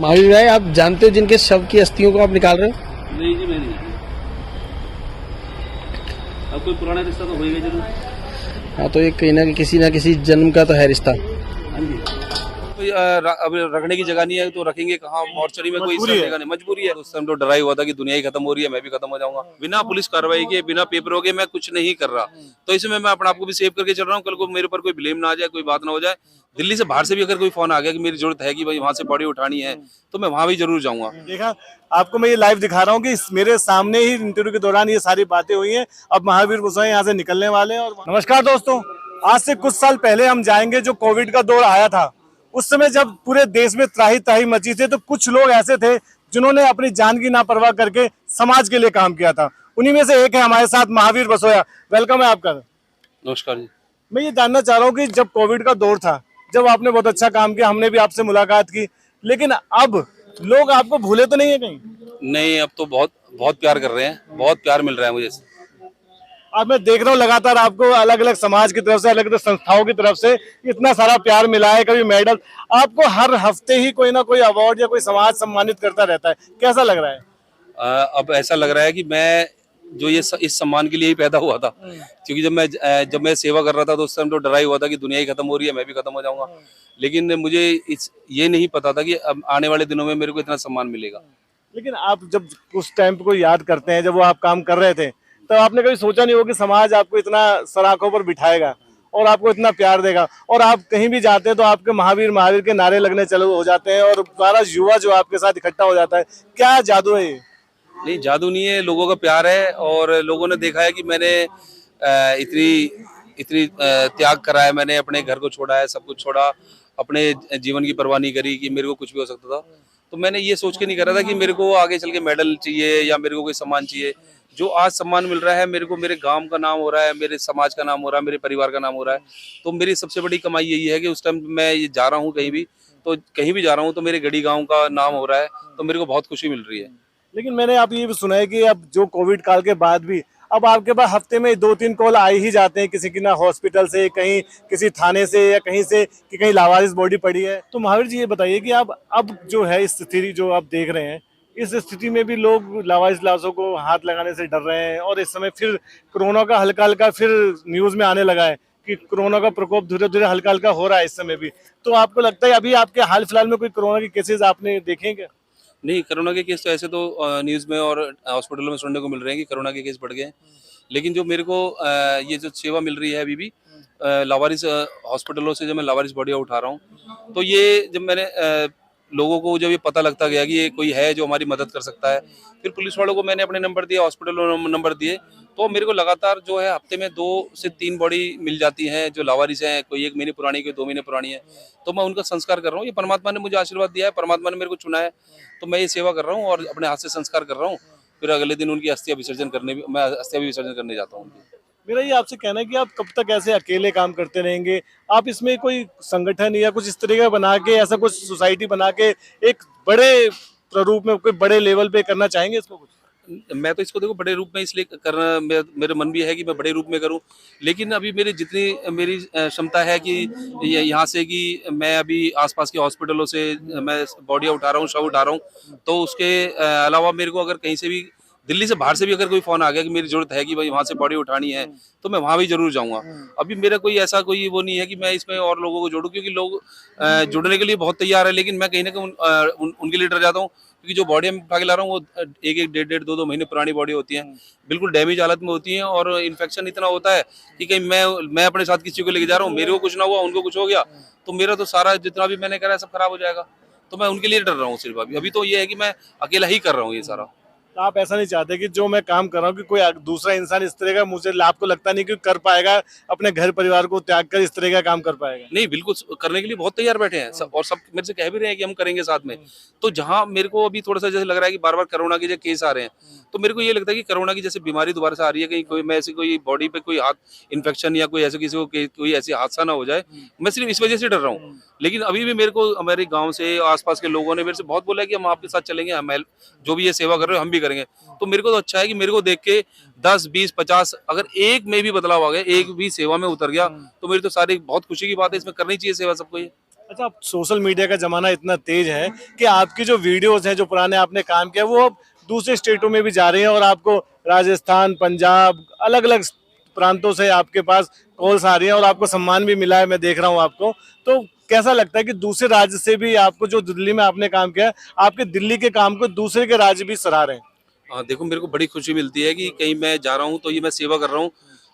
महावीर भाई, आप जानते हो जिनके शव की अस्थियों को आप निकाल रहे हो? नहीं जी, मैं नहीं। अब कोई पुराना रिश्ता तो होएगा जरूर। हाँ, तो ये कहीं ना किसी जन्म का तो है रिश्ता। हाँ जी। कोई अब रखने की जगह नहीं है तो रखेंगे कहाँ? मॉर्चरी में कोई जगह नहीं, मजबूरी है। उस टाइम तो डरा ही हुआ था कि दुनिया ही खत्म हो रही है, मैं भी खत्म हो जाऊंगा। बिना पुलिस कार्रवाई के, बिना पेपरों के मैं कुछ नहीं कर रहा। तो इसमें मैं अपने आप को भी सेव करके चल रहा हूँ। कल को मेरे ऊपर कोई ब्लेम ना आ जाए, कोई बात ना हो जाए। दिल्ली से बाहर से भी अगर कोई फोन आ गया कि मेरी जरूरत है कि भाई वहां से बॉडी उठानी है, तो मैं वहां भी जरूर जाऊंगा। देखा, आपको मैं ये लाइव दिखा रहा हूँ कि मेरे सामने ही इंटरव्यू के दौरान ये सारी बातें हुई हैं। अब महावीर गोसाई यहाँ से निकलने वाले हैं। और नमस्कार दोस्तों, आज से कुछ साल पहले हम जाएंगे जो कोविड का दौर आया था। उस समय जब पूरे देश में त्राही त्राही मची थी, तो कुछ लोग ऐसे थे जिन्होंने अपनी जान की नापरवाह करके समाज के लिए काम किया था। उन्हीं में से एक है हमारे साथ महावीर बसोया। वेलकम है आपका। नमस्कार जी। मैं ये जानना चाह रहा हूँ कि जब कोविड का दौर था, जब आपने बहुत अच्छा काम किया, हमने भी आपसे मुलाकात की, लेकिन अब लोग आपको भूले तो नहीं है कहीं? नहीं, अब तो बहुत बहुत प्यार कर रहे हैं, बहुत प्यार मिल रहा है मुझे। अब मैं देख रहा हूँ लगातार आपको अलग अलग समाज की तरफ से, अलग अलग संस्थाओं की तरफ से इतना सारा प्यार मिला है, कभी मेडल। आपको हर हफ्ते ही कोई ना कोई अवार्ड या कोई समाज सम्मानित करता रहता है, कैसा लग रहा है? अब ऐसा लग रहा है कि मैं जो इस सम्मान के लिए ही पैदा हुआ था। क्योंकि जब मैं सेवा कर रहा था तो उस टाइम तो डरा ही हुआ था कि दुनिया ही खत्म हो रही है, मैं भी खत्म हो जाऊंगा। लेकिन मुझे ये नहीं पता था कि अब आने वाले दिनों में मेरे को इतना सम्मान मिलेगा। लेकिन आप जब उस टाइम पे कोई याद करते हैं, जब वो आप काम कर रहे थे, तो आपने कभी सोचा नहीं हो कि समाज आपको इतना सराखों पर बिठाएगा और आपको इतना प्यार देगा, और आप कहीं भी जाते हैं तो आपके महावीर महावीर के नारे लगने चालू हो जाते हैं और सारा युवा जो आपके साथ इकट्ठा हो जाता है? क्या जादू है ये? नहीं, जादू नहीं है, लोगों का प्यार है। और लोगों ने देखा है कि मैंने इतनी त्याग करा है। मैंने अपने घर को छोड़ा है, सब कुछ छोड़ा, अपने जीवन की परवाह नहीं करी कि मेरे को कुछ भी हो सकता था। तो मैंने ये सोच के नहीं करा था कि मेरे को आगे चल के मेडल चाहिए या मेरे को कोई सम्मान चाहिए। जो आज सम्मान मिल रहा है मेरे को, मेरे गांव का नाम हो रहा है, मेरे समाज का नाम हो रहा है, मेरे परिवार का नाम हो रहा है। तो मेरी सबसे बड़ी कमाई यही है कि उस टाइम मैं ये जा रहा हूँ कहीं भी जा रहा हूँ तो मेरे गढ़ी गांव का नाम हो रहा है, तो मेरे को बहुत खुशी मिल रही है। लेकिन मैंने आप ये भी सुना है कि अब जो कोविड काल के बाद भी अब आपके पास हफ्ते में 2-3 कॉल आ ही जाते हैं, किसी की ना हॉस्पिटल से, कहीं किसी थाने से, या कहीं से कि कहीं लावारिस बॉडी पड़ी है। तो महावीर जी ये बताइए कि आप अब जो है इस स्थिति जो आप देख रहे हैं, इस स्थिति में भी लोग लावारिस लाशों को हाथ लगाने से डर रहे हैं, और इस समय फिर कोरोना का हल्का हल्का फिर न्यूज में आने लगा है कि कोरोना का प्रकोप धीरे धीरे हल्का हल्का हो रहा है इस समय भी। तो आपको लगता है अभी आपके हाल फिलहाल में कोई कोरोना के केसेस आपने देखे क्या? नहीं, कोरोना के केस तो ऐसे तो न्यूज़ में और हॉस्पिटलों में सुनने को मिल रहे हैं कि कोरोना के केस बढ़ गए हैं। लेकिन जो मेरे को ये जो सेवा मिल रही है अभी भी लावारिस हॉस्पिटलों से, जब मैं लावारिस बॉडियाँ उठा रहा हूँ, तो ये जब मैंने लोगों को जब ये पता लगता गया कि ये कोई है जो हमारी मदद कर सकता है, फिर पुलिस वालों को मैंने अपने नंबर दिए, हॉस्पिटलों नंबर दिए, तो मेरे को लगातार जो है हफ्ते में 2 से 3 बॉडी मिल जाती हैं जो लावारिस हैं। कोई 1 महीने पुरानी, कोई 2 महीने पुरानी है, तो मैं उनका संस्कार कर रहा हूँ। ये परमात्मा ने मुझे आशीर्वाद दिया है, परमात्मा ने मेरे को चुना है, तो मैं ये सेवा कर रहा हूँ और अपने हाथ से संस्कार कर रहा हूँ। फिर अगले दिन उनकी अस्थियां विसर्जन मैं अस्थियां भी विसर्जन करने जाता हूँ। मेरा ये आपसे कहना है कि आप कब तक ऐसे अकेले काम करते रहेंगे? आप इसमें कोई संगठन या कुछ इस तरह का बना के, ऐसा कुछ सोसाइटी बना के एक बड़े प्रारूप में, कोई बड़े लेवल पे करना चाहेंगे इसको कुछ? मैं तो इसको देखो बड़े रूप में इसलिए करना, मेरे मन भी है कि मैं बड़े रूप में करूं। लेकिन अभी मेरी क्षमता है कि यहाँ से कि मैं अभी आसपास के हॉस्पिटलों से मैं बॉडियाँ उठा रहा हूँ, शव उठा रहा हूँ। तो उसके अलावा मेरे को अगर कहीं से भी, दिल्ली से बाहर से भी अगर कोई फोन आ गया कि मेरी जरूरत है कि भाई वहाँ से बॉडी उठानी है, तो मैं वहाँ भी जरूर जाऊँगा। अभी मेरा कोई ऐसा कोई वो नहीं है कि मैं इसमें और लोगों को जोड़ूं, क्योंकि लोग जुड़ने के लिए बहुत तैयार है। लेकिन मैं कहीं ना कहीं उनके लिए डर जाता हूँ, क्योंकि जो बॉडी मैं उठा के ला रहा हूँ वो 1-1, 1.5, 2-2 महीने पुरानी बॉडी होती है, बिल्कुल डैमेज हालत में होती है, और इन्फेक्शन इतना होता है कि कहीं मैं अपने साथ किसी को लेके जा रहा हूँ, मेरे को कुछ ना हुआ, उनको कुछ हो गया, तो मेरा तो सारा जितना भी मैंने करा है सब खराब हो जाएगा। तो मैं उनके लिए डर रहा हूँ सिर्फ। अभी तो ये है कि मैं अकेला ही कर रहा हूँ ये सारा। तो आप ऐसा नहीं चाहते कि जो मैं काम कर रहा हूँ कि कोई दूसरा इंसान इस तरह का, मुझे आपको लगता नहीं कि कर पाएगा, अपने घर परिवार को त्याग कर इस तरह का काम कर पाएगा? नहीं, बिल्कुल करने के लिए बहुत तैयार बैठे हैं सब, और सब मेरे से कह भी रहे हैं कि हम करेंगे साथ में। तो जहां मेरे को अभी थोड़ा सा जैसे लग रहा है कि बार बार कोरोना के जो केस आ रहे हैं, तो मेरे को ये लगता है कि कोरोना की जैसे बीमारी दोबारा से आ रही है, कहीं मैं ऐसी कोई बॉडी पे कोई हाथ इन्फेक्शन या कोई ऐसे किसी को कोई ऐसी हादसा ना हो जाए, मैं सिर्फ इस वजह से डर रहा हूँ। लेकिन अभी भी मेरे को हमारे गाँव से, आसपास के लोगों ने मेरे से बहुत बोला है कि हम आपके साथ चलेंगे, हम जो भी ये सेवा कर रहे हो हम भी करेंगे। तो मेरे को तो अच्छा है कि मेरे को देख के 10, 20, 50 अगर एक में भी बदलाव आ गया, एक भी सेवा में उतर गया, तो मेरी तो सारी बहुत खुशी की बात है। इसमें करनी चाहिए सेवा सबको ये। अच्छा, अब सोशल मीडिया का जमाना इतना तेज है कि आपकी जो वीडियोस हैं, जो पुराने आपने काम किया, वो अब दूसरे स्टेटों में भी जा रही हैं और आपको राजस्थान, पंजाब, अलग अलग प्रांतों से आपके पास कॉल्स आ रही हैं और आपको सम्मान भी मिला है, मैं देख रहा हूँ आपको। तो कैसा लगता है कि दूसरे राज्य से भी आपको, जो दिल्ली में आपने काम किया है, आपके दिल्ली के काम को दूसरे के राज्य भी सराह रहे हैं? हाँ, देखो मेरे को बड़ी खुशी मिलती है कि कहीं मैं जा रहा हूँ तो ये मैं सेवा कर रहा हूँ,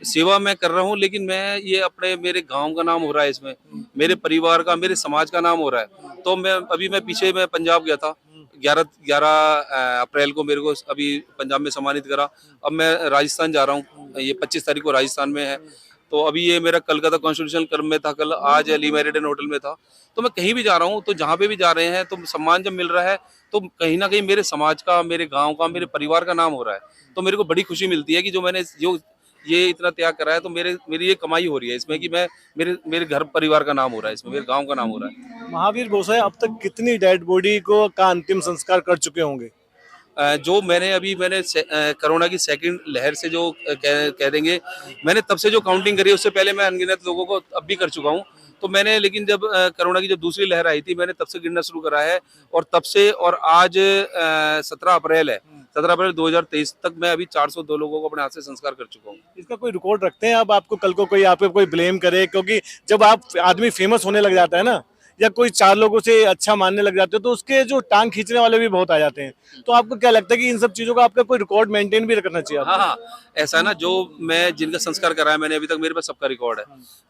सेवा मैं कर रहा हूँ, लेकिन मैं ये अपने मेरे गांव का नाम हो रहा है इसमें, मेरे परिवार का, मेरे समाज का नाम हो रहा है। तो मैं पीछे मैं पंजाब गया था, 11 अप्रैल को मेरे को अभी पंजाब में सम्मानित करा। अब मैं राजस्थान जा रहा हूँ, ये 25 तारीख को राजस्थान में है। तो अभी ये मेरा कलकत्ता कॉन्स्टिट्यूशनल कर्म में था, कल आज अली मेरिडियन होटल में था। तो मैं कहीं भी जा रहा हूँ, तो जहाँ पे भी जा रहे हैं तो सम्मान जब मिल रहा है तो कहीं ना कहीं मेरे समाज का, मेरे गांव का, मेरे परिवार का नाम हो रहा है। तो मेरे को बड़ी खुशी मिलती है कि जो ये इतना त्याग करा है, तो मेरी ये कमाई हो रही है इसमें कि मैं मेरे घर परिवार का नाम हो रहा है, इसमें मेरे गांव का नाम हो रहा है। महावीर बोसाई अब तक कितनी डेड बॉडी को का अंतिम संस्कार कर चुके होंगे? जो मैंने कोरोना की सेकंड लहर से जो कह देंगे, मैंने तब से जो काउंटिंग करी, उससे पहले मैं अनगिनत लोगों को अब भी कर चुका हूँ। तो मैंने, लेकिन जब कोरोना की जब दूसरी लहर आई थी, मैंने तब से गिनना शुरू करा है और तब से, और आज 17 अप्रैल है, 17 अप्रैल 2023 तक मैं अभी 402 लोगों को अपने हाथ से संस्कार कर चुका हूँ। इसका कोई रिकॉर्ड रखते हैं? अब आपको कल को कोई आप पे कोई ब्लेम करे, क्योंकि जब आप आदमी फेमस होने लग जाता है ना, या कोई 4 लोगों से अच्छा मानने लग जाते हो, तो उसके जो टांग खींचने वाले भी बहुत आ जाते हैं। तो आपको क्या लगता है कि इन सब चीजों का आपका कोई रिकॉर्ड मेंटेन भी रखना चाहिए? हाँ हाँ, ऐसा ना, जो मैं जिनका संस्कार कराया मैंने अभी तक, मेरे पास सबका रिकॉर्ड है।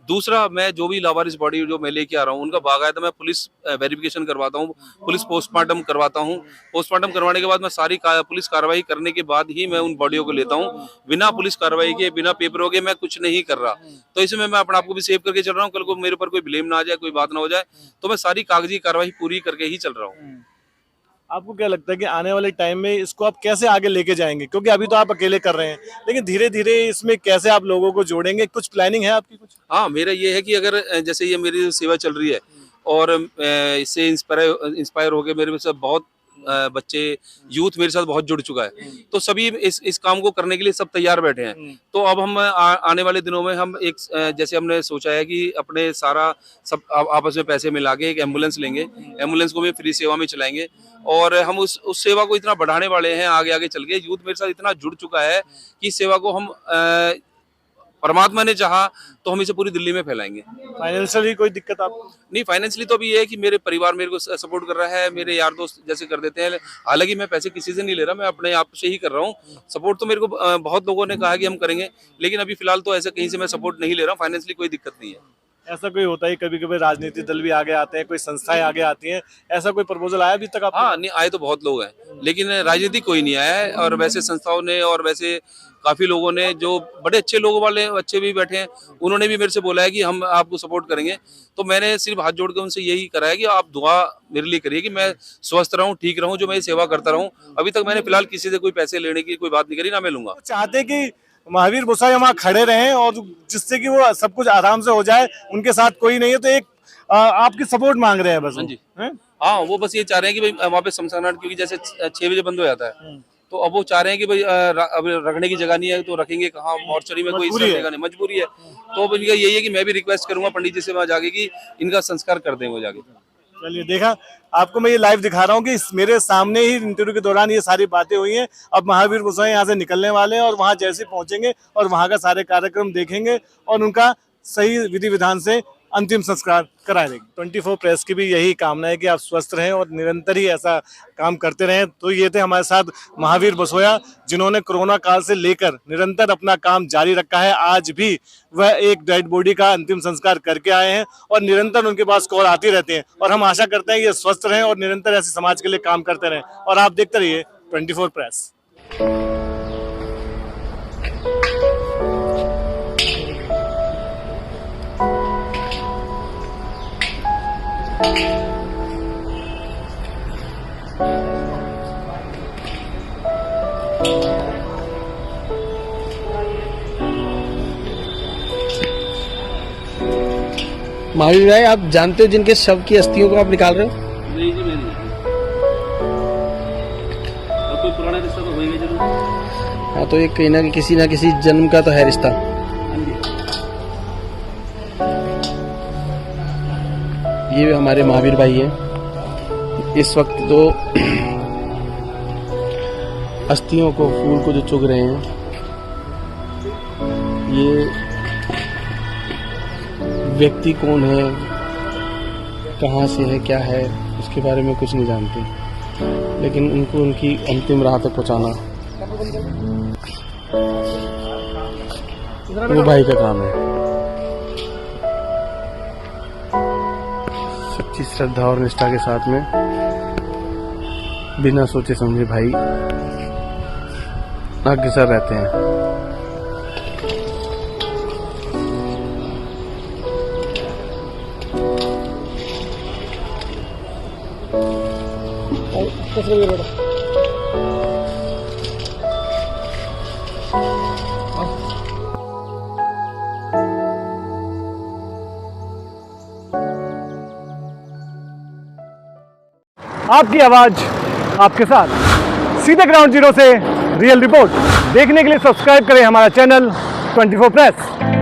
दूसरा, मैं जो भी लावारिस बॉडी जो मैं लेके आ रहा हूँ, उनका बाकायदा मैं पुलिस वेरिफिकेशन करवाता हूँ, पुलिस पोस्टमार्टम करवाता हूँ। पोस्टमार्टम करवाने के बाद मैं सारी पुलिस कार्रवाई करने के बाद ही मैं उन बॉडियों को लेता हूँ। बिना पुलिस कार्रवाई के, बिना पेपरों के मैं कुछ नहीं कर रहा। तो इसमें मैं अपने आप को भी सेव करके चल रहा हूँ, कल को मेरे ऊपर कोई ब्लेम ना आ जाए, कोई बात ना हो जाए, तो मैं सारी कागजी कार्रवाई पूरी करके ही चल रहा हूँ। आपको क्या लगता है कि आने वाले टाइम में इसको आप कैसे आगे लेके जाएंगे? क्योंकि अभी तो आप अकेले कर रहे हैं, लेकिन धीरे धीरे इसमें कैसे आप लोगों को जोड़ेंगे? कुछ प्लानिंग है आपकी कुछ? हाँ, मेरा ये है कि अगर जैसे ये मेरी सेवा चल रही है और इससे इंस्पायर होकर मेरे साथ बहुत बच्चे, यूथ मेरे साथ बहुत जुड़ चुका है, तो सभी इस काम को करने के लिए सब तैयार बैठे हैं। तो अब हम आने वाले दिनों में हम एक जैसे हमने सोचा है कि अपने सारा सब आपस में पैसे मिला के एक एम्बुलेंस लेंगे, एम्बुलेंस को भी फ्री सेवा में चलाएंगे और हम उस सेवा को इतना बढ़ाने वाले हैं आगे आगे चल के। यूथ मेरे साथ इतना जुड़ चुका है कि इस सेवा को हम परमात्मा ने चाहा तो हम इसे पूरी दिल्ली में फैलाएंगे। फाइनेंशियली कोई दिक्कत आपको? नहीं, फाइनेंशियली तो अभी ये है कि मेरे परिवार मेरे को सपोर्ट कर रहा है, मेरे यार दोस्त जैसे कर देते हैं। हालांकि मैं पैसे किसी से नहीं ले रहा, मैं अपने आप से ही कर रहा हूँ। सपोर्ट तो मेरे को बहुत लोगों ने कहा कि हम करेंगे, लेकिन अभी फिलहाल तो ऐसे कहीं से मैं सपोर्ट नहीं ले रहा हूँ। फाइनेंशियली कोई दिक्कत नहीं है। ऐसा कोई होता है कभी कभी राजनीतिक दल भी आगे आते हैं, कोई संस्थाएं आगे आती हैं, ऐसा कोई प्रपोजल आया अभी तक आपको? हाँ, नहीं आए तो बहुत लोग हैं, लेकिन राजनीतिक कोई नहीं आया है। और वैसे संस्थाओं ने और वैसे काफी लोगों ने, जो बड़े अच्छे लोगों वाले अच्छे भी बैठे हैं, उन्होंने भी मेरे से बोला है कि हम आपको सपोर्ट करेंगे। तो मैंने सिर्फ हाथ जोड़ के उनसे यही करा है कि आप दुआ मेरे लिए करिए कि मैं स्वस्थ रहूं, ठीक रहूं, जो मैं सेवा करता रहूं। अभी तक मैंने फिलहाल किसी से कोई पैसे लेने की कोई बात नहीं करी, ना मैं लूंगा। चाहते हैं कि महावीर बोसाई वहाँ खड़े रहें और जिससे कि वो सब कुछ आराम से हो जाए, उनके साथ कोई नहीं है, तो एक आपकी सपोर्ट मांग रहे हैं बस। हाँ जी, हैं? हाँ, वो बस ये चाह रहे हैं कि भाई वहाँ पे शमशान घाट, क्योंकि जैसे 6 बजे बंद हो जाता है, तो अब वो चाह रहे हैं कि भाई अब रखने की जगह नहीं है तो रखेंगे कहाँ, मॉर्चरी में कोई जगह नहीं, मजबूरी है। तो अब इनका यही है कि मैं भी रिक्वेस्ट करूंगा पंडित जी से वहाँ जाके कि इनका संस्कार कर दें वो जाके। चलिए, देखा आपको मैं ये लाइव दिखा रहा हूँ कि मेरे सामने ही इंटरव्यू के दौरान ये सारी बातें हुई हैं। अब महावीर बोसाई यहाँ से निकलने वाले हैं और वहाँ जैसे पहुंचेंगे और वहाँ का सारे कार्यक्रम देखेंगे और उनका सही विधि विधान से अंतिम संस्कार करा देंगे। 24 प्रेस की भी यही कामना है कि आप स्वस्थ रहें और निरंतर ही ऐसा काम करते रहें। तो ये थे हमारे साथ महावीर बोसाई, जिन्होंने कोरोना काल से लेकर निरंतर अपना काम जारी रखा है। आज भी वह एक डेड बॉडी का अंतिम संस्कार करके आए हैं और निरंतर उनके पास कॉल आती रहती हैं और हम आशा करते हैं ये स्वस्थ रहें और निरंतर ऐसे समाज के लिए काम करते रहें। और आप देखते रहिए 24 प्रेस। महावीर भाई, आप जानते हो जिनके शव की अस्थियों को आप निकाल रहे हो? नहीं जी, मैं नहीं। और कोई पुराना रिश्ता तो होएगा जरूर। हाँ, तो ये कहीं ना किसी जन्म का तो है रिश्ता। ये हमारे महावीर भाई हैं। इस वक्त तो अस्थियों को, फूल को जो चुग रहे हैं, ये व्यक्ति कौन है, कहाँ से है, क्या है, उसके बारे में कुछ नहीं जानते, लेकिन उनको उनकी अंतिम राह तक पहुँचाना वो भाई का काम है। सच्ची श्रद्धा और निष्ठा के साथ में बिना सोचे समझे भाई अग्रसर रहते हैं। आपकी आवाज आपके साथ, सीधे ग्राउंड जीरो से रियल रिपोर्ट देखने के लिए सब्सक्राइब करें हमारा चैनल 24 प्रेस।